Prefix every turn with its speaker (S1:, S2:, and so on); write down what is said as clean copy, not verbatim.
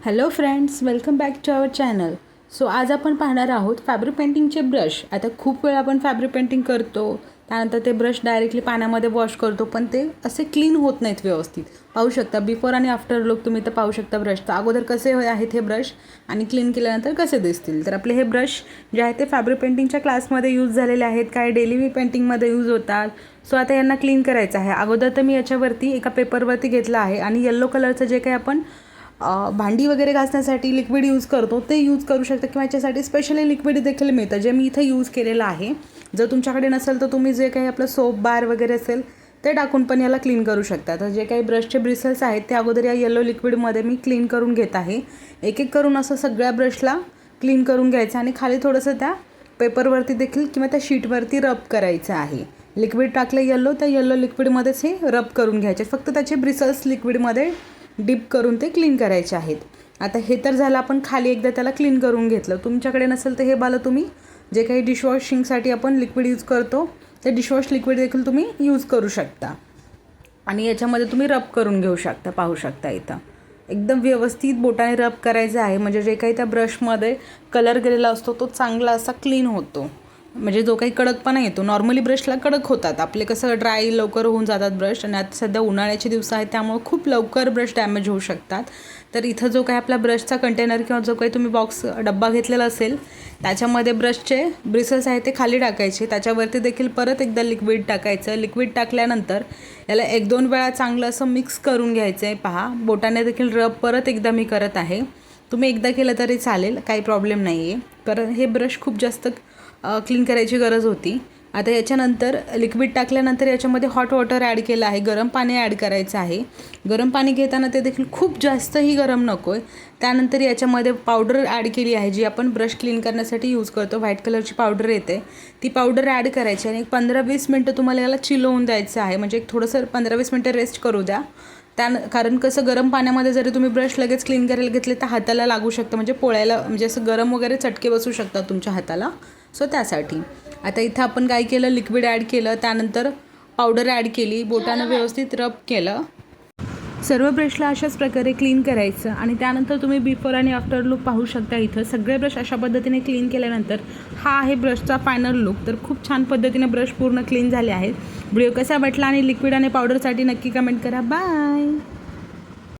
S1: Hello friends, welcome back to our channel. So आज आपण पाहणार आहोत फॅब्रिक पेंटिंगचे ब्रश. आता खूप वेळा आपण फॅब्रिक पेंटिंग करतो, त्यानंतर ते ब्रश डायरेक्टली पाण्यामध्ये वॉश करतो, पण ते असे क्लीन होत नाहीत व्यवस्थित. पाहू शकता बिफोर आणि आफ्टर लुक तुम्ही तर पाहू शकता ब्रशचा अगोदर कसे आहेत हे ब्रश आणि क्लीन केल्यानंतर कसे दिसतील. तर आपले हे ब्रश जे आहेत ते फॅब्रिक पेंटिंगच्या क्लासमध्ये यूज झालेले आहेत, काय डेली पेंटिंगमध्ये यूज होतात. सो आता यांना क्लीन करायचं आहे. अगोदर तर मी याच्यावरती एका पेपरवरती घेतलं आहे आणि येलो कलरचं जे काही आपण भांडी वगैरे घासण्यासाठी लिक्विड यूज करतो ते यूज करू शकता, किंवा याच्यासाठी स्पेशली लिक्विड देखील मिळतं जे मी इथं यूज केलेलं आहे. जर तुमच्याकडे नसेल तर तुम्ही जे काही आपलं सोप बार वगैरे असेल ते टाकून पण याला क्लीन करू शकता. तर जे काही ब्रशचे ब्रिसल्स आहेत ते अगोदर या येलो लिक्विडमध्ये मी क्लीन करून घेत आहे. एक एक करून असं सगळ्या ब्रशला क्लीन करून घ्यायचं आणि खाली थोडंसं त्या पेपरवरती देखील किंवा त्या शीटवरती रब करायचं आहे. लिक्विड टाकलं येलो, त्या येलो लिक्विडमध्येच हे रब करून घ्यायचे. फक्त त्याचे ब्रिसल्स लिक्विडमध्ये डिप करून ते क्लीन करायचे आहेत. आता हे तर झालं, आपण खाली एकदा त्याला क्लीन करून घेतलं. तुमच्याकडे नसेल तर हे बालं तुम्ही जे काही डिशवॉशिंगसाठी आपण लिक्विड यूज करतो ते डिशवॉश लिक्विड देखील तुम्ही यूज करू शकता आणि याच्यामध्ये तुम्ही रब करून घेऊ शकता. पाहू शकता इथं एकदम व्यवस्थित बोटाने रब करायचं आहे, म्हणजे जे काही त्या ब्रशमध्ये कलर गेलेला असतो तो चांगला असा क्लीन होतो, म्हणजे जो काही कडकपणा येतो. नॉर्मली ब्रशला कडक होतात, आपले कसं ड्राय लवकर होऊन जातात ब्रश, आणि आता सध्या उन्हाळ्याचे दिवस आहेत त्यामुळे खूप लवकर ब्रश डॅमेज होऊ शकतात. तर इथं जो काही आपला ब्रशचा कंटेनर किंवा जो काही तुम्ही बॉक्स डब्बा घेतलेला असेल त्याच्यामध्ये ब्रशचे ब्रिसल्स आहेत ते खाली टाकायचे. त्याच्यावरती देखील परत एकदा लिक्विड टाकायचं. लिक्विड टाकल्यानंतर याला 1-2 वेळा चांगलं असं मिक्स करून घ्यायचं आहे. पहा, बोटाने देखील रब परत एकदा मी करत आहे. तुम्ही एकदा केलं तरी चालेल, काही प्रॉब्लेम नाही आहे, कारण हे ब्रश खूप जास्त क्लीन करायची गरज होती. आता याच्यानंतर लिक्विड टाकल्यानंतर याच्यामध्ये हॉट वॉटर ॲड केलं आहे, गरम पाणी ॲड करायचं आहे. गरम पाणी घेताना ते देखील खूप जास्तही गरम नको आहे. त्यानंतर याच्यामध्ये पावडर ॲड केली आहे जी आपण ब्रश क्लीन करण्यासाठी यूज करतो. व्हाईट कलरची पावडर येते, ती पावडर ॲड करायची आणि 15-20 मिनटं तुम्हाला याला चिलवून द्यायचं आहे. म्हणजे एक थोडंसं 15-20 मिनटं रेस्ट करू द्या. कारण कसं गरम पाण्यामध्ये जरी तुम्ही ब्रश लगेच क्लीन करायला घेतले तर हाताला लागू शकतं, म्हणजे पोळ्याला म्हणजे असं गरम वगैरे चटके बसू शकतात तुमच्या हाताला. सो त्यासाठी आता इथं आपण काय केलं, लिक्विड ॲड केलं, त्यानंतर पावडर ॲड केली, बोटानं व्यवस्थित रब केलं. सर्व ब्रशला अशाच प्रकारे क्लीन करायचं आणि त्यानंतर तुम्ही बिफोर आणि आफ्टर लुक पाहू शकता. इथं सगळे ब्रश अशा पद्धतीने क्लीन केल्यानंतर हा आहे ब्रशचा फायनल लुक. तर खूप छान पद्धतीने ब्रश पूर्ण क्लीन झाले आहेत. व्हिडिओ कसा वाटला आणि लिक्विड आणि पावडरसाठी नक्की कमेंट करा. बाय.